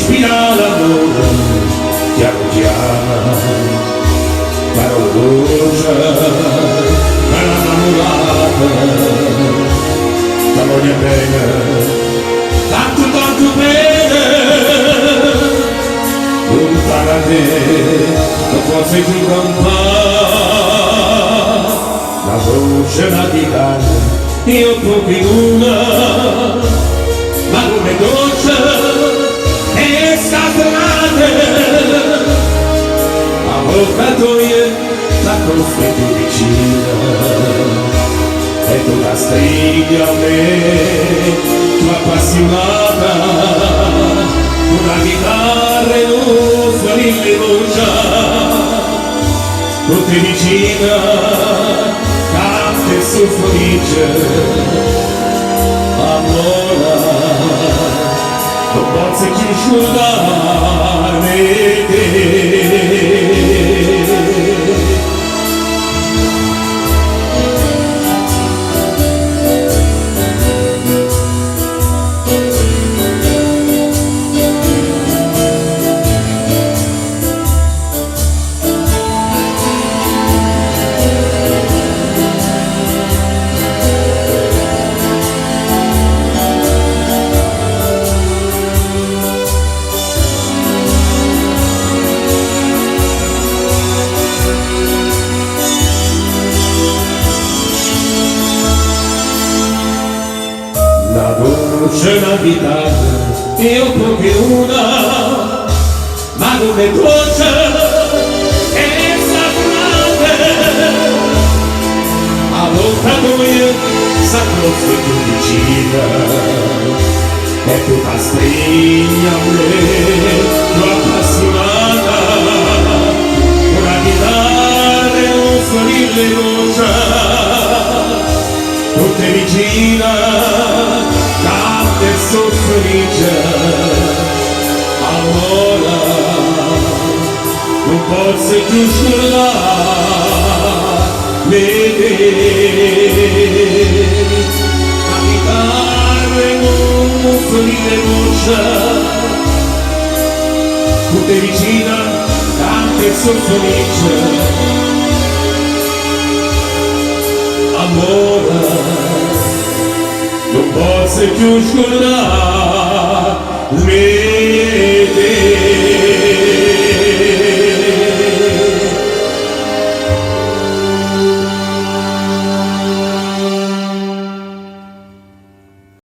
respira l'amore, piano piano, ma non brucia, ma la innamorata, ma voglio bene, tanto tanto bene, non parla te, non posso più campare, la voce la chitarra, io proprio in una, ma come dolce è stata avvocatoie la costa più vicina e tu la stringi a me, tu appassionata, una chitarra e un suonile voce, tutte vicina, canta e soffrice, amore. Non posso più scusarmi te. La voce, la chitarra, io proprio una, ma come voce è sagrata, avvocatoie, sacrosse più vicina, e tu la stringi a me, tu appassionata, una chitarra e un suonile voce, tutte vicina, canta e soffrice, allora non posso più scordare la chitarra e un suonile voce, tutte vicina, canta e soffrice, amore, non posso più scordare